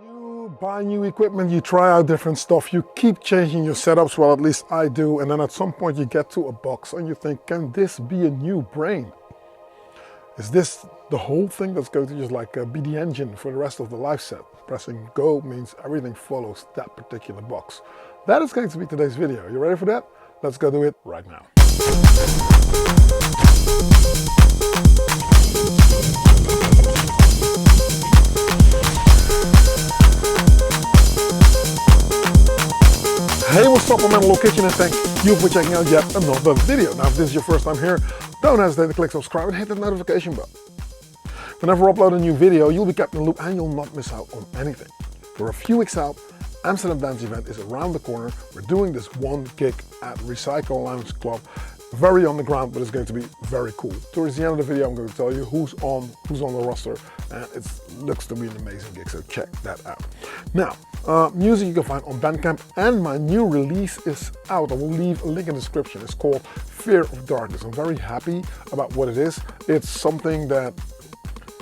You buy new equipment, you try out different stuff, you keep changing your setups, well at least I do, and then at some point you get to a box and you think, can this be a new brain? Is this the whole thing that's going to just like be the engine for the rest of the life set? Pressing go means everything follows that particular box. That is going to be today's video. You ready for that? Let's go do it right now. Hey, what's up, I'm in Little Kitchen, and thank you for checking out yet another video. Now, if this is your first time here, don't hesitate to click subscribe and hit that notification button. Whenever I upload a new video, you'll be kept in the loop and you'll not miss out on anything. We're a few weeks out. Amsterdam dance event is around the corner. We're doing this one gig at Recycle Lounge Club. Very on the ground, but it's going to be very cool. Towards the end of the video, I'm going to tell you who's on the roster, and it looks to be an amazing gig, so check that out. Now, music you can find on Bandcamp, and my new release is out. I will leave a link in the description. It's called Fear of Darkness. I'm very happy about what it is. It's something that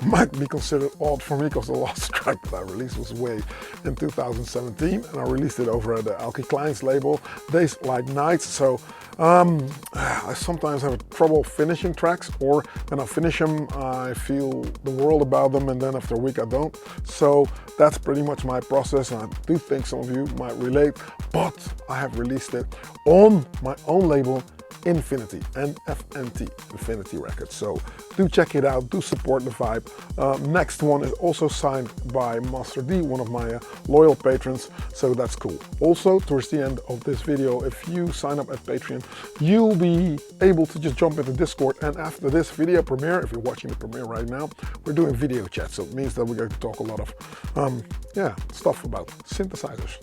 might be considered odd for me because the last track that I released was way in 2017, and I released it over at the RK008 label, Days Like Nights. So I sometimes have trouble finishing tracks, or when I finish them I feel the world about them, and then after a week I don't. So that's pretty much my process, and I do think some of you might relate, but I have released it on my own label, Infinity, NFNT, Infinity Records. So do check it out, do support the vibe. Next one is also signed by Master D, one of my loyal patrons, so that's cool. Also, towards the end of this video, if you sign up at Patreon, you'll be able to just jump into Discord, and after this video premiere, if you're watching the premiere right now, we're doing video chat, so it means that we're going to talk a lot of stuff about synthesizers.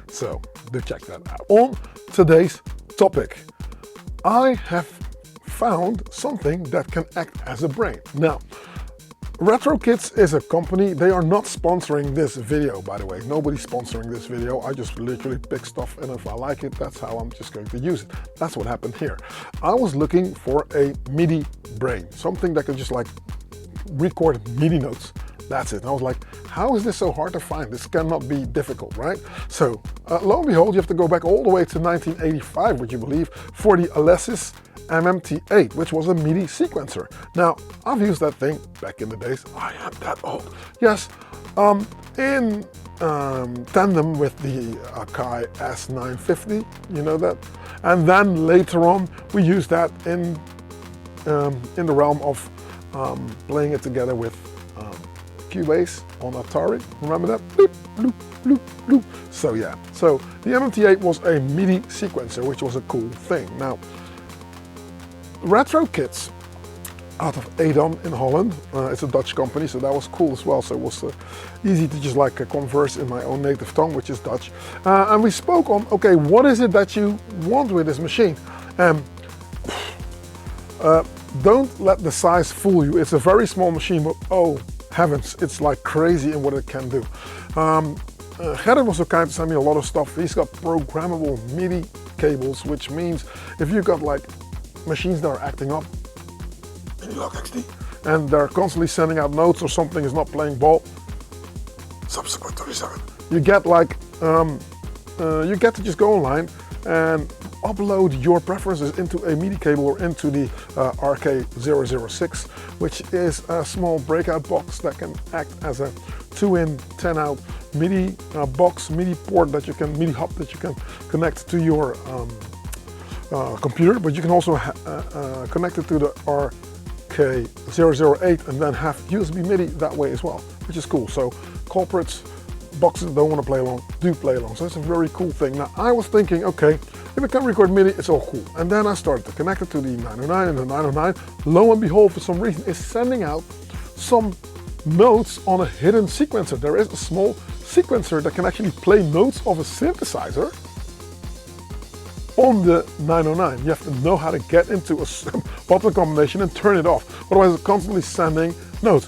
So do check that out. On today's topic, I have found something that can act as a brain. Now, RetroKids is a company. They are not sponsoring this video, by the way. Nobody's sponsoring this video. I just literally pick stuff, and if I like it, that's how I'm just going to use it. That's what happened here. I was looking for a MIDI brain, something that could just like record MIDI notes. That's it. And I was like, how is this so hard to find? This cannot be difficult, right? So lo and behold, you have to go back all the way to 1985, would you believe, for the Alesis MMT8, which was a MIDI sequencer. Now, I've used that thing back in the days. I am that old. Yes, in tandem with the Akai S950, you know that? And then later on, we used that in the realm of playing it together with Cubase on Atari, remember that? Bloop, bloop, bloop, bloop. So yeah, so the MMT8 was a MIDI sequencer, which was a cool thing. Now, RetroKids out of Edam in Holland, it's a Dutch company, so that was cool as well. So it was easy to just like converse in my own native tongue, which is Dutch. And we spoke on, okay, what is it that you want with this machine? Don't let the size fool you. It's a very small machine, but oh heavens, it's like crazy in what it can do. Gerrit was so kind to send me a lot of stuff. He's got programmable MIDI cables, which means if you've got like machines that are acting up, and they're constantly sending out notes, or something is not playing ball, subsequent 37, you get like, you get to just go online and upload your preferences into a MIDI cable or into the RK006, which is a small breakout box that can act as a 2-in, 10-out MIDI box, MIDI port that you can, MIDI hub that you can connect to your computer, but you can also connect it to the RK008 and then have USB MIDI that way as well, which is cool. So culprits, boxes that don't want to play along, do play along. So it's a very cool thing. Now I was thinking, okay, if it can record MIDI, it's all cool. And then I started to connect it to the 909, and the 909, lo and behold, for some reason, is sending out some notes on a hidden sequencer. There is a small sequencer that can actually play notes of a synthesizer on the 909. You have to know how to get into a button combination and turn it off. Otherwise, it's constantly sending notes,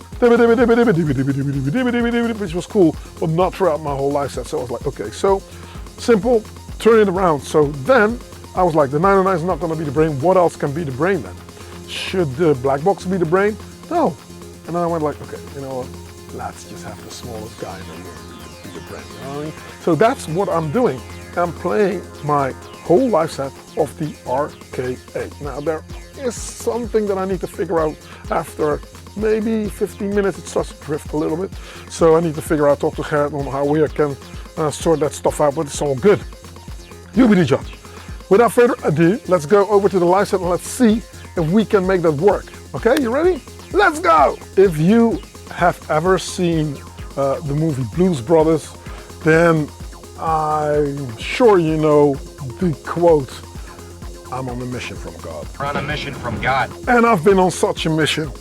which was cool, but not throughout my whole life set. So I was like, okay, so simple, turn it around. So then I was like, the 909 is not going to be the brain. What else can be the brain then? Should the black box be the brain? No. And then I went like, okay, you know what? Let's just have the smallest guy in the room. your brain, you know what I mean? So that's what I'm doing. I'm playing my whole live set of the RK008. Now there is something that I need to figure out after maybe 15 minutes. It starts to drift a little bit. So I need to figure out, talk to Gerrit on how we can sort that stuff out, but it's all good. You be the judge. Without further ado, let's go over to the live set and let's see if we can make that work. Okay, you ready? Let's go! If you have ever seen the movie Blues Brothers, then I'm sure you know the quote, I'm on a mission from God. We're on a mission from God. And I've been on such a mission,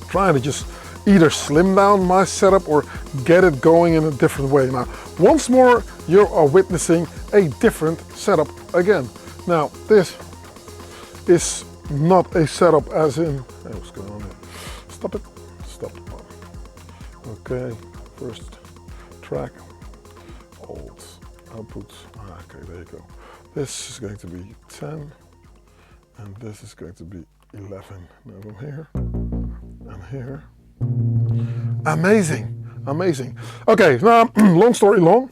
trying to just either slim down my setup or get it going in a different way. Now, once more, you are witnessing a different setup again. Now, this is not a setup as in, hey, what's going on here? Stop it, stop. Okay, first track, old output, okay, there you go. This is going to be 10, and this is going to be 11. Now from here, and here. Amazing, amazing. Okay, now, long story long,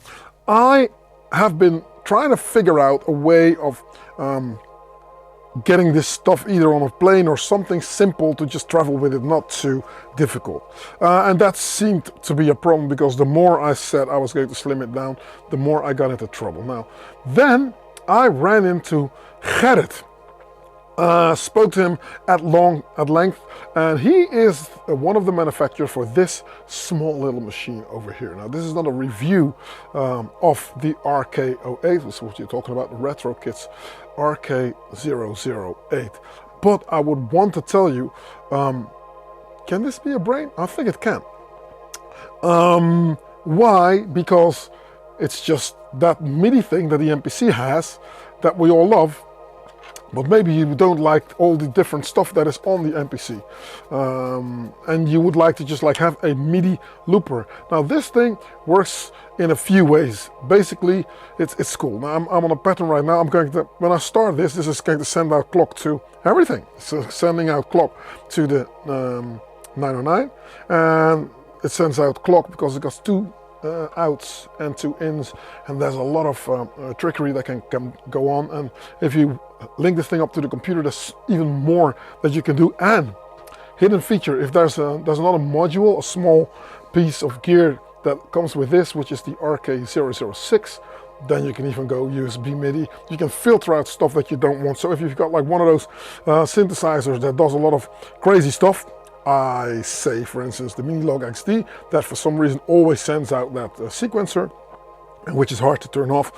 I have been trying to figure out a way of getting this stuff either on a plane or something simple to just travel with it, not too difficult. And that seemed to be a problem because the more I said I was going to slim it down, the more I got into trouble. Now, then I ran into Gerrit. Spoke to him at length, and he is one of the manufacturers for this small little machine over here. Now, this is not a review of the RK008, this is what you're talking about, the retro kits RK008. But I would want to tell you, can this be a brain? I think it can. Why? Because it's just that MIDI thing that the MPC has that we all love. But maybe you don't like all the different stuff that is on the MPC, and you would like to just like have a MIDI looper. Now this thing works in a few ways. Basically, it's cool. Now I'm on a pattern right now. I'm going to, when I start this is going to send out clock to everything. So sending out clock to the 909, and it sends out clock because it got two outs and 2 ins, and there's a lot of trickery that can go on. And if you link this thing up to the computer, there's even more that you can do. And hidden feature, if there's another module, a small piece of gear that comes with this, which is the RK006, then you can even go USB MIDI. You can filter out stuff that you don't want. So if you've got like one of those synthesizers that does a lot of crazy stuff, I say, for instance, the Minilog XD, that for some reason always sends out that sequencer, which is hard to turn off.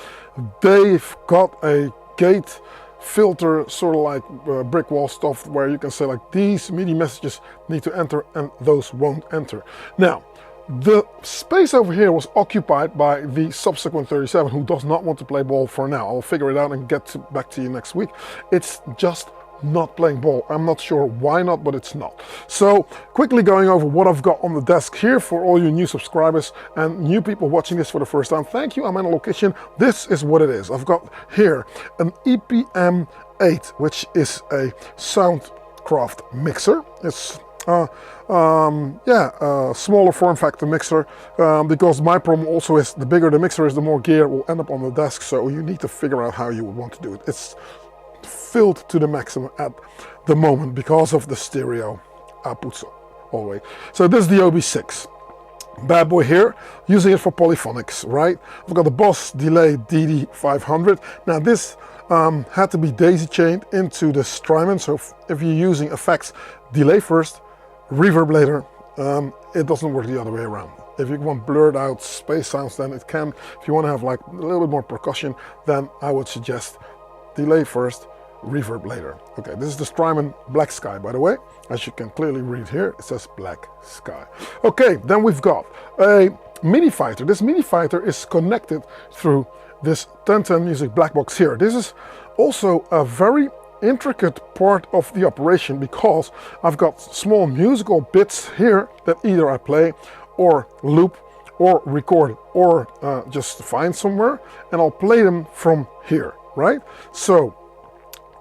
They've got a gate filter, sort of like brick wall stuff, where you can say like these MIDI messages need to enter and those won't enter. Now, the space over here was occupied by the subsequent 37, who does not want to play ball for now. I'll figure it out and get back to you next week. It's just not playing ball. I'm not sure why not, but it's not. So quickly going over what I've got on the desk here for all you new subscribers and new people watching this for the first time. Thank you. I'm in a location. This is what it is. I've got here an EPM8, which is a Soundcraft mixer. It's smaller form factor mixer, because my problem also is the bigger the mixer is, the more gear will end up on the desk. So you need to figure out how you would want to do it. It's filled to the maximum at the moment because of the stereo outputs always. So this is the OB6 bad boy here, using it for polyphonics, right? I've got the Boss Delay DD500. Now this had to be daisy chained into the Strymon, so if you're using effects, delay first, reverb later. It doesn't work the other way around. If you want blurred out space sounds, then it can. If you want to have like a little bit more percussion, then I would suggest delay first, reverb later. Okay, this is the Strymon Black Sky, by the way. As you can clearly read here, it says Black Sky. Okay, then we've got a MIDI fighter. This MIDI fighter is connected through this 1010 Music black box here. This is also a very intricate part of the operation because I've got small musical bits here that either I play or loop or record or just find somewhere, and I'll play them from here, right? So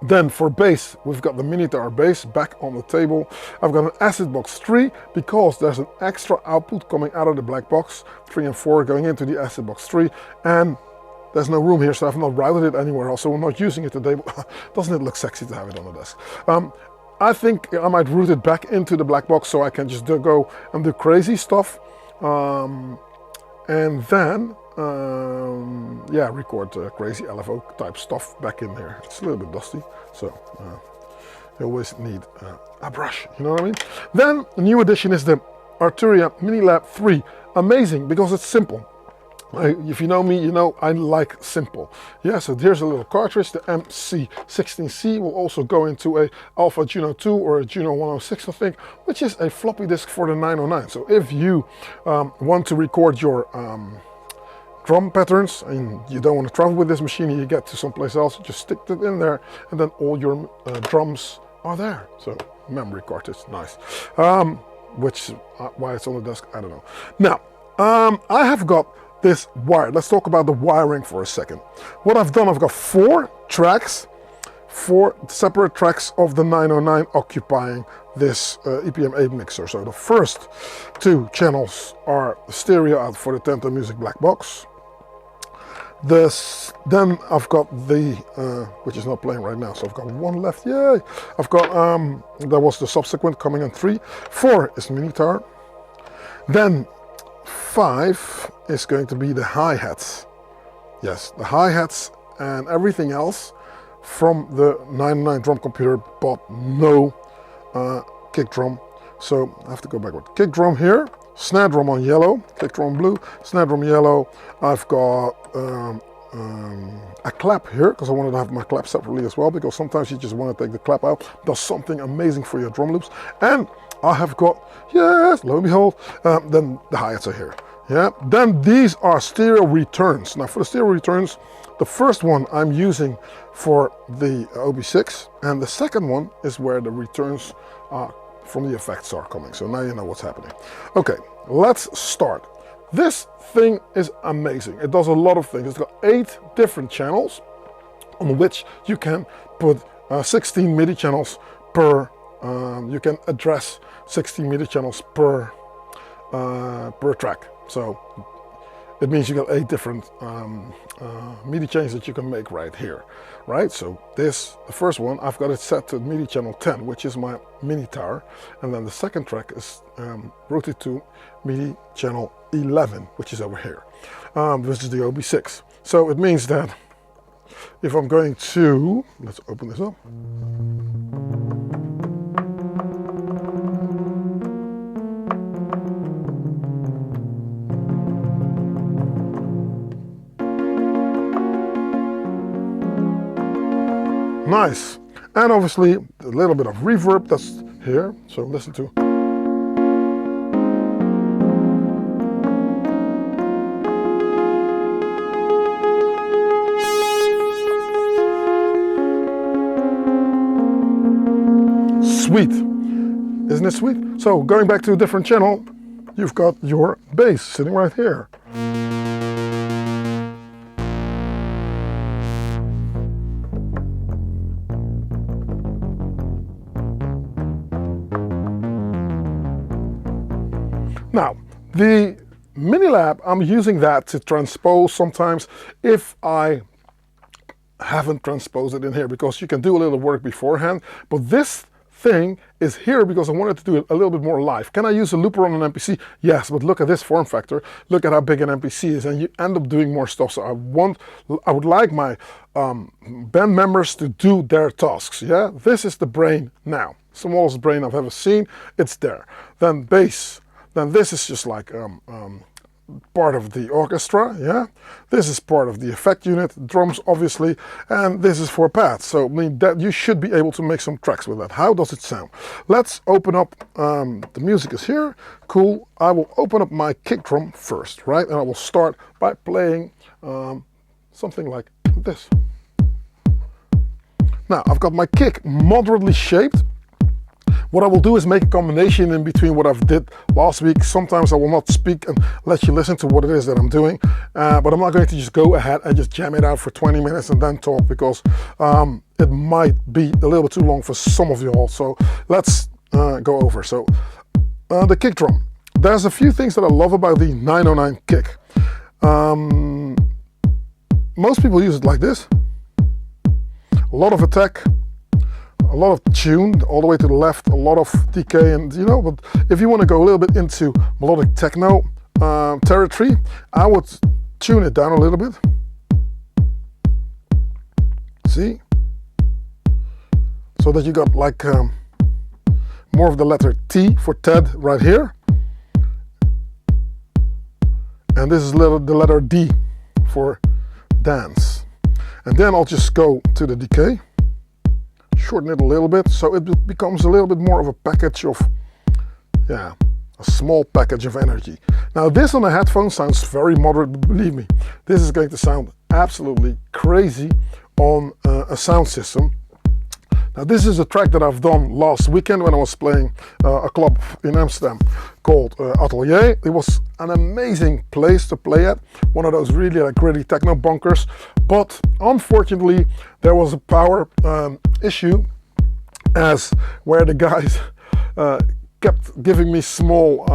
Then for bass, we've got the Minitaur bass back on the table. I've got an acid box 3 because there's an extra output coming out of the black box, 3 and 4 going into the acid box 3, and there's no room here, so I've not routed it anywhere else, so I'm not using it today. But doesn't it look sexy to have it on the desk? I think I might route it back into the black box so I can just go and do crazy stuff, and then yeah, record crazy LFO type stuff back in there. It's a little bit dusty, so you always need a brush, you know what I mean? Then the new addition is the Arturia Minilab 3. Amazing because it's simple. If you know me, you know I like simple. Yeah, so here's a little cartridge. The MC16C will also go into a Alpha Juno 2 or a Juno 106, I think, which is a floppy disk for the 909. So if you want to record your drum patterns and you don't want to travel with this machine and you get to someplace else, just stick it in there and then all your drums are there. So memory cartridge, nice. Which why it's on the desk, I don't know. Now I have got this wire. Let's talk about the wiring for a second. What I've done, I've got 4 tracks, 4 separate tracks of the 909 occupying this EPM 8 mixer. So the first 2 channels are stereo out for the Tento Music black box. Then I've got the, which is not playing right now, so I've got 1 left, yay! I've got, that was the subsequent coming on 3. 4 is Minitaur. Then 5 is going to be the hi-hats. Yes, the hi-hats and everything else from the 909 drum computer, but no kick drum. So I have to go backward. Kick drum here, snare drum on yellow, kick drum blue, snare drum yellow. I've got a clap here because I wanted to have my clap separately as well, because sometimes you just want to take the clap out, does something amazing for your drum loops. And I have got, yes, lo and behold, then the hi-hats are here. Yeah, then these are stereo returns. Now for the stereo returns, the first one I'm using for the OB6, and the second one is where the returns from the effects are coming. So now you know what's happening. Okay, let's start. This thing is amazing. It does a lot of things. It's got 8 different channels on which you can put 16 MIDI channels per, you can address 16 MIDI channels per track. So it means you got 8 different MIDI chains that you can make right here, right? So this, the first one, I've got it set to MIDI channel 10, which is my Minitaur, and then the second track is routed to MIDI channel 11, which is over here. This is the OB6. So it means that if I'm going to, let's open this up. Nice, and obviously a little bit of reverb that's here, so listen to. Sweet, isn't it sweet? So going back to a different channel, you've got your bass sitting right here. Now, the Minilab, I'm using that to transpose sometimes if I haven't transposed it in here, because you can do a little work beforehand, but this thing is here because I wanted to do it a little bit more live. Can I use a looper on an MPC? Yes, but look at this form factor. Look at how big an MPC is, and you end up doing more stuff. So I would like my band members to do their tasks. Yeah, this is the brain now. Smallest brain I've ever seen. It's there. Then bass. Then this is just like part of the orchestra, yeah? This is part of the effect unit, drums obviously, and this is for pads. So I mean, that you should be able to make some tracks with that. How does it sound? Let's open up, the music is here, cool. I will open up my kick drum first, right? And I will start by playing something like this. Now, I've got my kick moderately shaped, What I will do is make a combination in between what I've did last week. Sometimes I will not speak and let you listen to what it is that I'm doing, but I'm not going to just go ahead and just jam it out for 20 minutes and then talk, because it might be a little bit too long for some of you all. So let's go over. So the kick drum. There's a few things that I love about the 909 kick. Most people use it like this. A lot of attack, a lot of tune all the way to the left, a lot of decay, and you know, but if you want to go a little bit into melodic techno territory, I would tune it down a little bit. See? So that you got like more of the letter T for Ted right here. And this is the letter D for dance. And then I'll just go to the decay. Shorten it a little bit, so it becomes a little bit more of a package of, yeah, a small package of energy. Now this on a headphone sounds very moderate, but believe me, this is going to sound absolutely crazy on a sound system. Now this is a track that I've done last weekend when I was playing a club in Amsterdam called Atelier. It was an amazing place to play at, one of those really like gritty techno bunkers, but unfortunately there was a power issue, as where the guys kept giving me small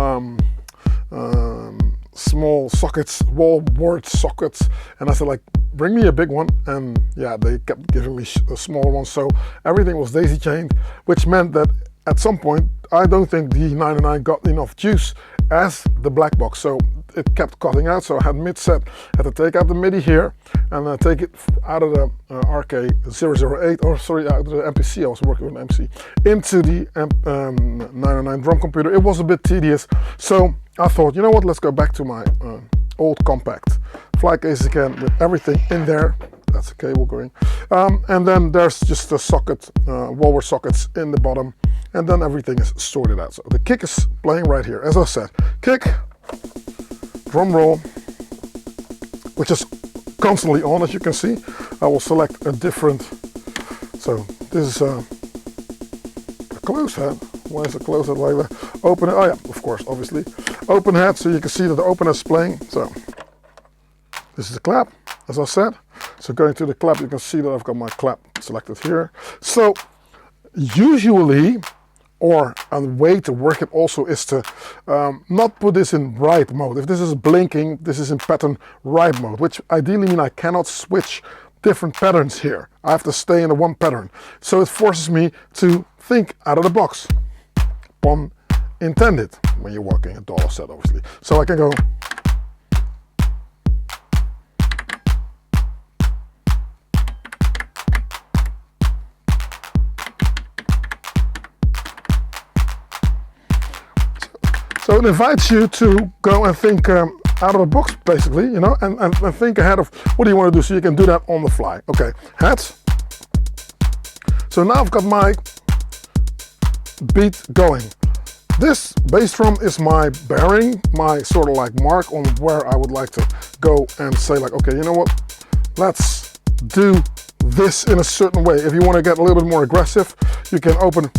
sockets, wall board sockets, and I said like, bring me a big one, and yeah, they kept giving me a small one, so everything was daisy chained, which meant that at some point I don't think the 909 got enough juice as the black box, so it kept cutting out. So I had mid-set, had to take out the MIDI here and take it out of the RK008, or sorry, out of the MPC, I was working with an MC, into the 909 drum computer. It was a bit tedious, so I thought, you know what, let's go back to my old compact fly case again with everything in there. That's a cable going. And then there's just a socket, wall sockets in the bottom, and then everything is sorted out. So the kick is playing right here. As I said, kick, drum roll, which is constantly on, as you can see. I will select a different, so this is a closed head. Why is it closed head like that? Open it, oh yeah, of course, obviously. Open head, so you can see that the open is playing. So this is the clap, as I said. So going to the clap, you can see that I've got my clap selected here. So usually, or a way to work it also is to not put this in write mode. If this is blinking, this is in pattern write mode, which ideally means I cannot switch different patterns here. I have to stay in the one pattern. So it forces me to think out of the box. Pun intended, when you're working a dollar set, obviously. So I can go. So it invites you to go and think out of the box, basically, you know, and think ahead of what do you want to do, so you can do that on the fly. Okay, heads. So now I've got my beat going. This bass drum is my bearing, my sort of like mark on where I would like to go and say like, okay, you know what, let's do this in a certain way. If you want to get a little bit more aggressive, you can open.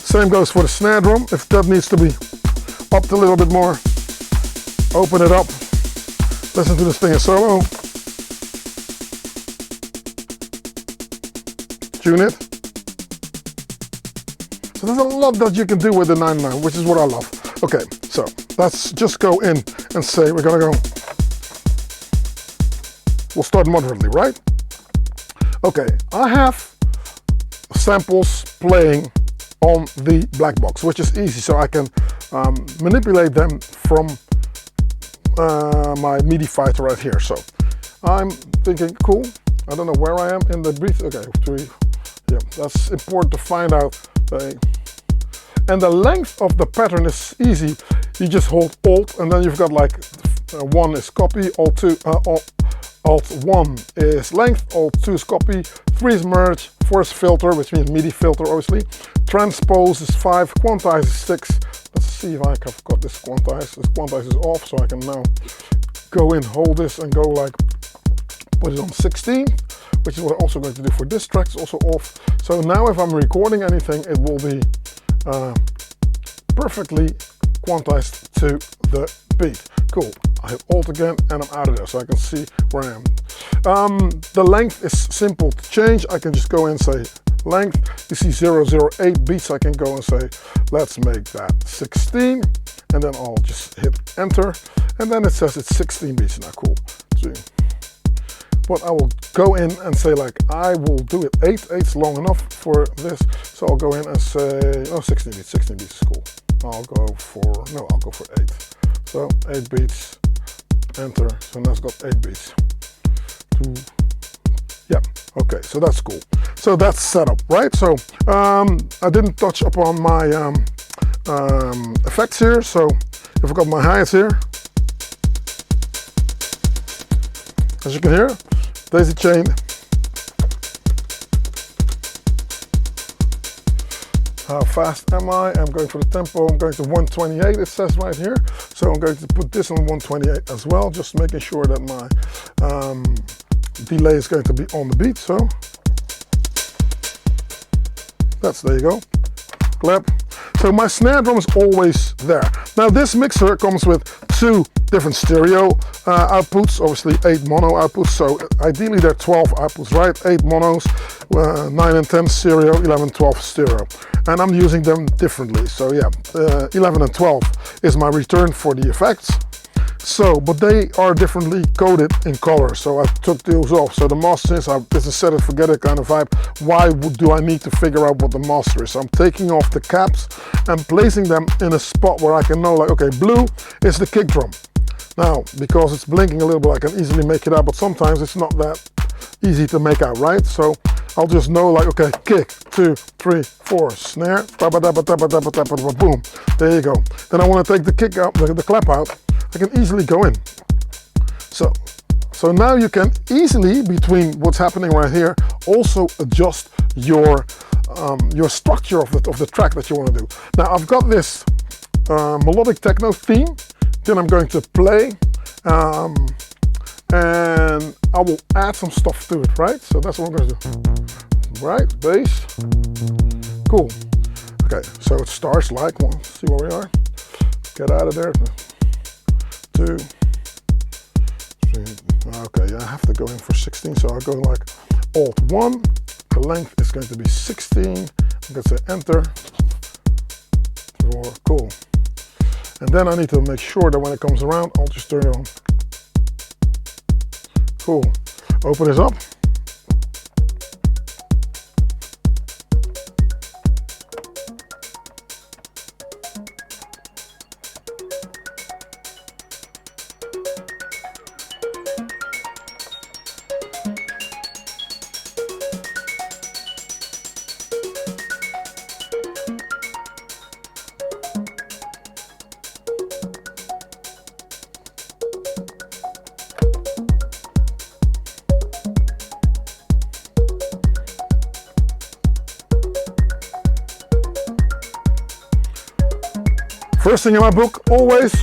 Same goes for the snare drum. If that needs to be upped a little bit more, open it up. Listen to this thing in solo. Tune it. So there's a lot that you can do with the 909, which is what I love. Okay, so let's just go in and say we're gonna go. We'll start moderately, right? Okay, I have samples playing on the black box, which is easy, so I can manipulate them from my MIDI fighter right here. So I'm thinking, cool, I don't know where I am in the breath. Okay, 3, yeah, that's important to find out. And the length of the pattern is easy. You just hold Alt, and then you've got like 1 is copy, Alt 1 is length, Alt 2 is copy, 3 is merge, 4 is filter, which means MIDI filter, obviously. Transpose is 5, quantize is 6. Let's see if I've got this quantize. This quantize is off, so I can now go in, hold this, and go like put it on 16, which is what I'm also going to do for this track. It's also off. So now if I'm recording anything, it will be perfectly quantized to the beat. Cool. I hit Alt again and I'm out of there so I can see where I am. The length is simple to change. I can just go in and say length. You see 008 beats. I can go and say, let's make that 16. And then I'll just hit enter. And then it says it's 16 beats now. Cool. But I will go in and say like, I will do it 8. 8's long enough for this. So I'll go in and say, oh, 16 beats. 16 beats is cool. I'll go for 8. So 8 beats, enter. So now it's got 8 beats. Yeah, okay, so that's cool. So that's set up, right? So I didn't touch upon my effects here. So if I've got my hi-hats here, as you can hear, daisy chain. How fast am I? I'm going for the tempo. I'm going to 128, it says right here. So I'm going to put this on 128 as well, just making sure that my delay is going to be on the beat. So there you go. Clap. So my snare drum is always there. Now this mixer comes with 2 different stereo outputs, obviously 8 mono outputs. So ideally they're 12 outputs, right? 8 monos, 9 and 10 stereo, 11, 12 stereo. And I'm using them differently. So yeah, 11 and 12 is my return for the effects. So, but they are differently coded in color. So I took those off. So the master is, this is set it, forget it kind of vibe. Why do I need to figure out what the master is? So I'm taking off the caps and placing them in a spot where I can know like, okay, blue is the kick drum. Now, because it's blinking a little bit, I can easily make it out, but sometimes it's not that easy to make out, right? So I'll just know like, okay, kick, 2, 3, 4, snare, boom, there you go. Then I want to take the kick out, the clap out. I can easily go in. So now you can easily, between what's happening right here, also adjust your structure of the track that you want to do. Now I've got this melodic techno theme. Then I'm going to play, and I will add some stuff to it, right? So that's what I'm going to do. Right, bass, cool. Okay, so it starts like one. See where we are. Get out of there. 2, 3. Okay, I have to go in for 16, so I'll go like Alt 1. The length is going to be 16. I'm going to say enter. 4, cool. And then I need to make sure that when it comes around, I'll just turn it on. Cool. Open this up. First thing in my book, always,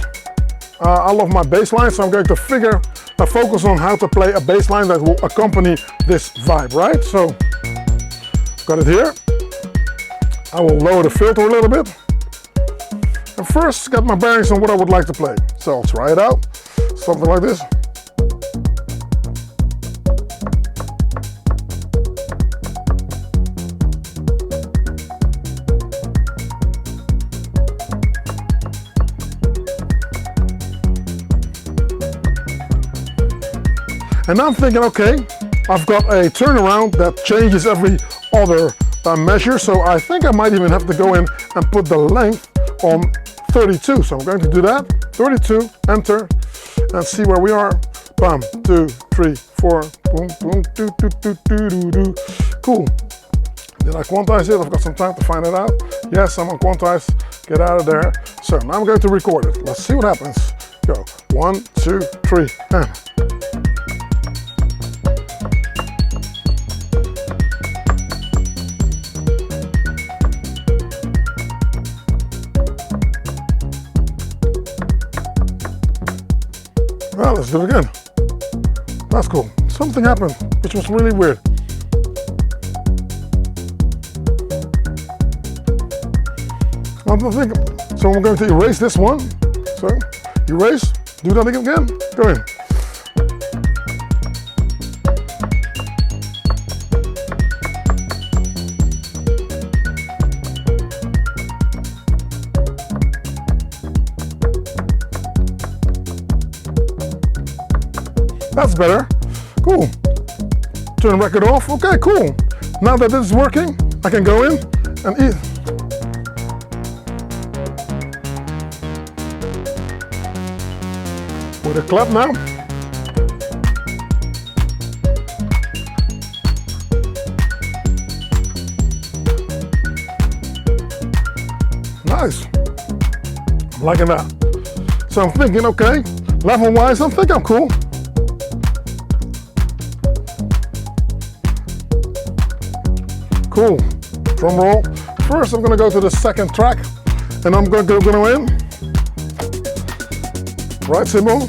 I love my bass line, so I'm going to focus on how to play a bass line that will accompany this vibe, right? So, got it here. I will lower the filter a little bit. And first, get my bearings on what I would like to play. So I'll try it out, something like this. And I'm thinking, okay, I've got a turnaround that changes every other measure, so I think I might even have to go in and put the length on 32. So I'm going to do that, 32, enter, and see where we are. Bam, 2, 3, 4, boom, boom, do, do, do, do, do, do. Cool. Did I quantize it? I've got some time to find it out. Yes, I'm on Quantize. Get out of there. So now I'm going to record it. Let's see what happens. Go, 1, 2, 3, and. Well, let's do it again. That's cool. something happened, which was really weird. So I'm going to erase this one. So, erase, do that again, go in. That's better. Cool. Turn record off. Okay, cool. Now that this is working, I can go in and eat. With a clap now. Nice. I'm liking that. So I'm thinking, okay, level-wise, I think I'm cool. Cool. Drum roll. First, I'm going to go to the second track, and I'm going to go in. Right cymbal.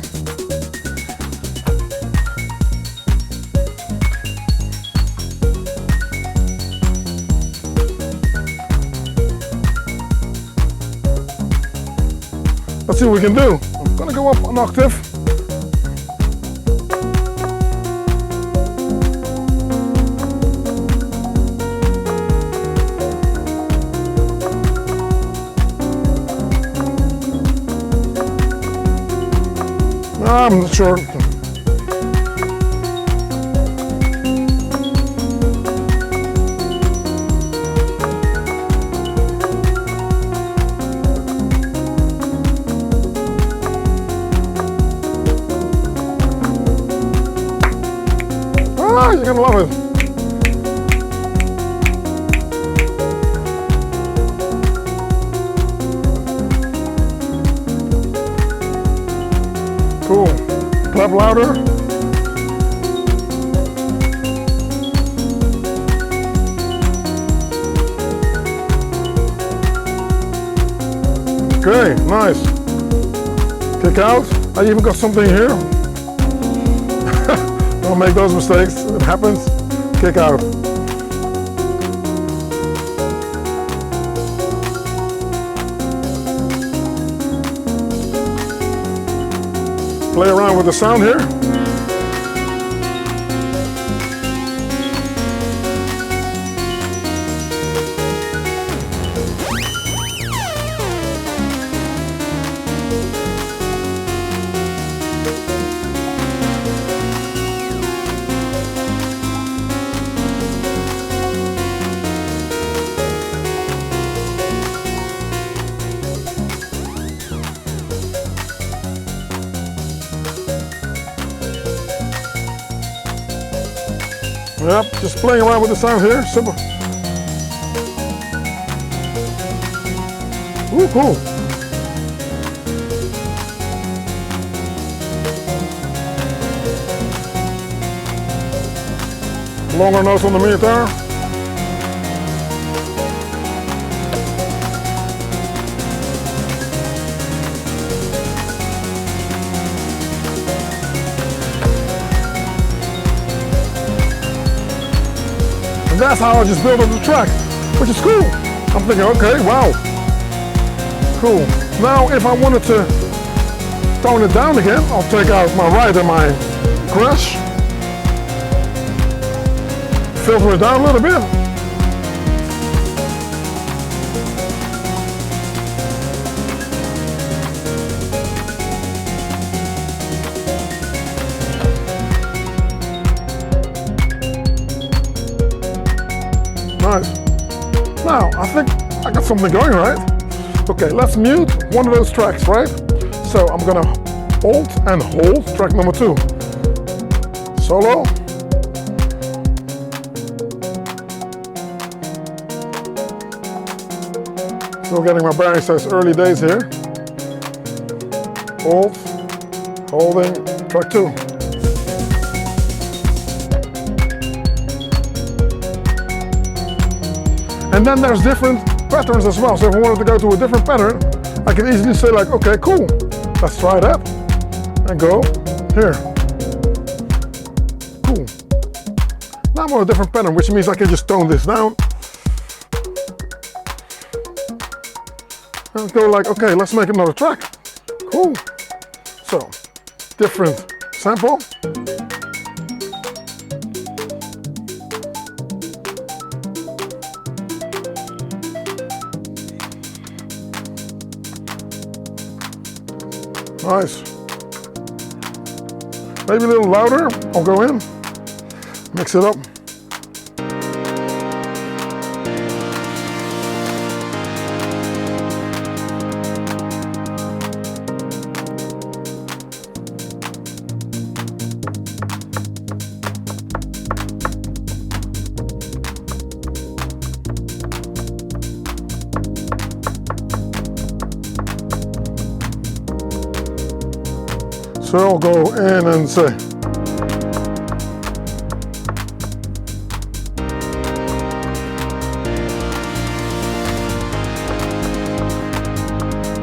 Let's see what we can do. I'm going to go up an octave. I'm not sure. Ah, you're gonna love it. Cool. Clap louder. Okay, nice. Kick out. I even got something here. Don't make those mistakes. It happens. Kick out. Play around with the sound here. Yep, just playing around with the sound here, simple. Ooh, cool. Longer notes on the Minitaur. And that's how I just build up the track, which is cool. I'm thinking, okay, wow, cool. Now, if I wanted to tone it down again, I'll take out my ride and my crash, filter it down a little bit. Nice. Now, I think I got something going, right? Okay, let's mute one of those tracks, right? So I'm gonna Alt and hold track number 2. Solo. Still getting my bearings, so it's early days here. Alt, holding, track 2. And then there's different patterns as well. So if I wanted to go to a different pattern, I can easily say like, okay, cool, let's try that. And go here. Cool. I'm on a different pattern, which means I can just tone this down. And go like, okay, let's make another track. Cool. So, different sample. Nice. Maybe a little louder. I'll go in, mix it up. So I'll go in and say,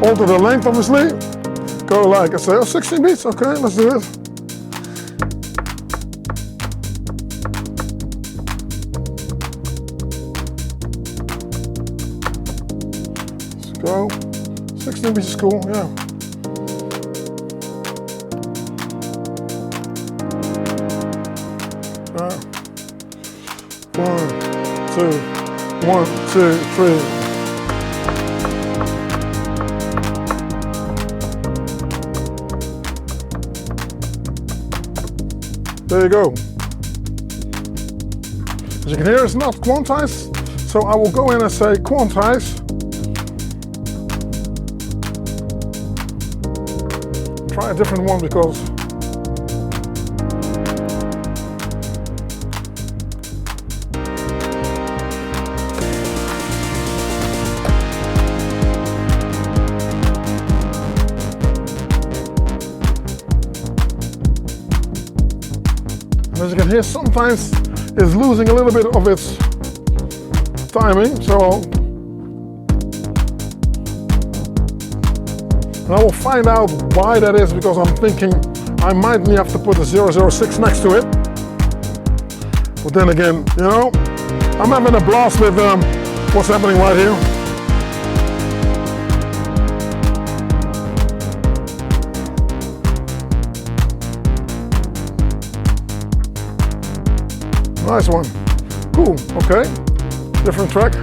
alter the length obviously, go like I say, oh, 16 beats, okay, let's do this. Let's go, 16 beats is cool, yeah. One, two, three. There you go. As you can hear, it's not quantized, so I will go in and say quantize. Try a different one because as you can hear, sometimes it's losing a little bit of its timing, so and I will find out why that is, because I'm thinking I might have to put a 006 next to it. But then again, you know, I'm having a blast with what's happening right here. Nice one. Cool. Okay. Different track.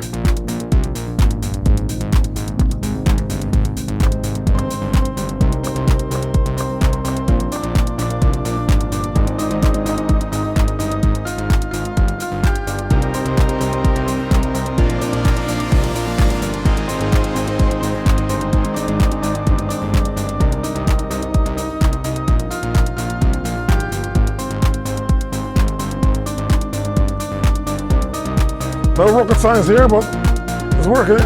No rocket science here, but it's working.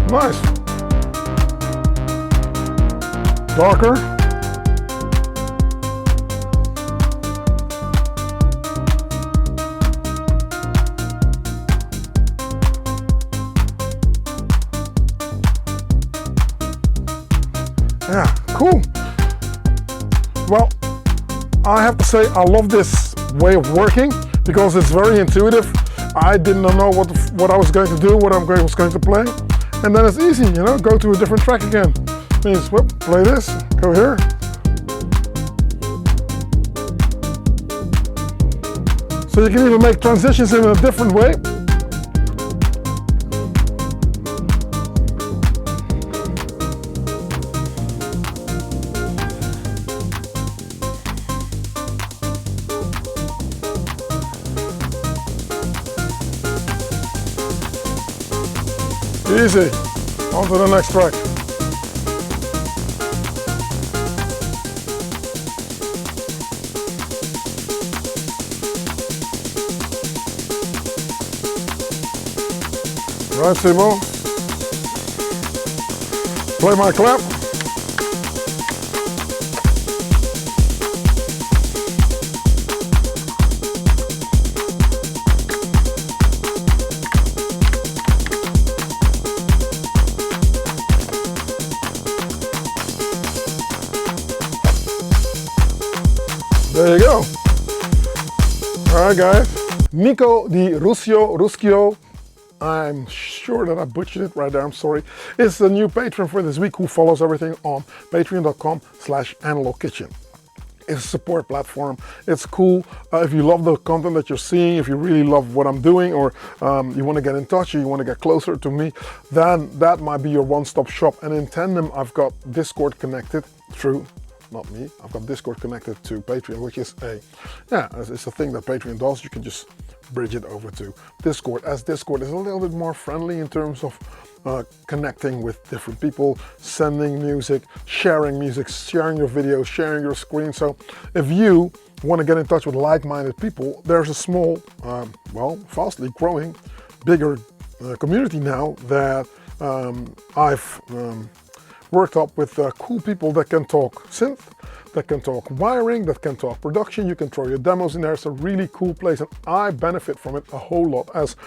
Nice. Darker. Yeah, cool. Well, I have to say I love this way of working because it's very intuitive. I didn't know what I was going to do, what I was going to play, and then it's easy, you know, go to a different track again. Means, whoop, play this, go here. So you can even make transitions in a different way. Easy, on to the next track. Right, Simo. Play my clap. There you go. All right, guys. Nico di Ruschio. I'm sure that I butchered it right there, I'm sorry. It's the new patron for this week who follows everything on patreon.com/analogkitchen. It's a support platform. It's cool. If you love the content that you're seeing, if you really love what I'm doing, or you want to get in touch or you want to get closer to me, then that might be your one-stop shop. And in tandem, I've got Discord connected through, not me, I've got Discord connected to Patreon, which is it's a thing that Patreon does. You can just bridge it over to Discord, as Discord is a little bit more friendly in terms of connecting with different people, sending music, sharing your videos, sharing your screen. So if you want to get in touch with like-minded people, there's a small, fastly growing, bigger community now that I've worked up with cool people that can talk synth, that can talk wiring, that can talk production. You can throw your demos in there. It's a really cool place, and I benefit from it a whole lot. As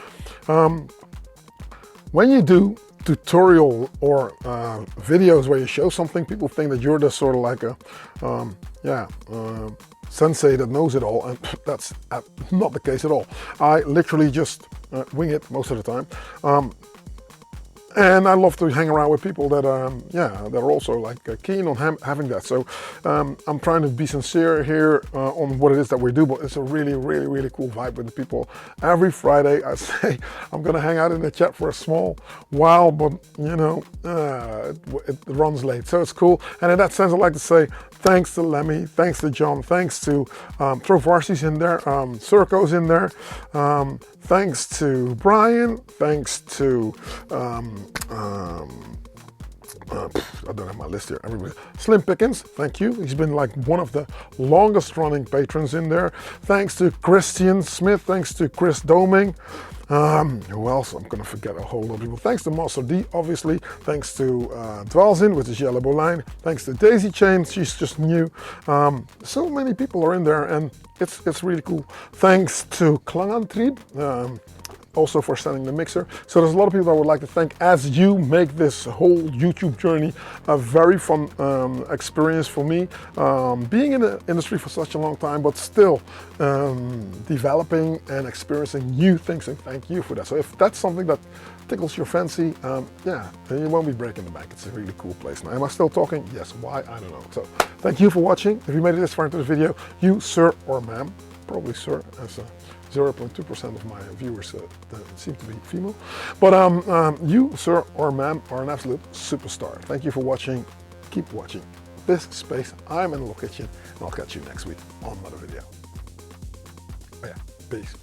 when you do tutorial or videos where you show something, people think that you're just sort of like a sensei that knows it all, and that's not the case at all. I literally just wing it most of the time. And I love to hang around with people that that are also like keen on having that. So I'm trying to be sincere here on what it is that we do, but it's a really, really, really cool vibe with the people. Every Friday I say I'm gonna hang out in the chat for a small while, but you know, it runs late, so it's cool. And in that sense, I'd like to say thanks to Lemmy, thanks to John, thanks to Trovarsi's in there, Circo's in there, thanks to Brian, thanks to I don't have my list here. Everybody. Slim Pickens, thank you. He's been like one of the longest running patrons in there. Thanks to Christian Smith, thanks to Chris Doming. Who else? I'm gonna forget a whole lot of people. Thanks to Master D, obviously. Thanks to Dwalzin with his yellow line. Thanks to Daisy Chain, she's just new. So many people are in there, and it's really cool. Thanks to Klangantrieb, also for sending the mixer. So there's a lot of people I would like to thank, as you make this whole YouTube journey a very fun experience for me. Being in the industry for such a long time, but still developing and experiencing new things, and thank you for that. So if that's something that tickles your fancy, then you won't be breaking the bank. It's a really cool place. Now, am I still talking? Yes. Why? I don't know. So thank you for watching. If you made it this far into the video, you, sir or ma'am, probably sir, as 0.2% of my viewers seem to be female. But you, sir or ma'am, are an absolute superstar. Thank you for watching. Keep watching this space. I'm in the kitchen, and I'll catch you next week on another video. Oh yeah, peace.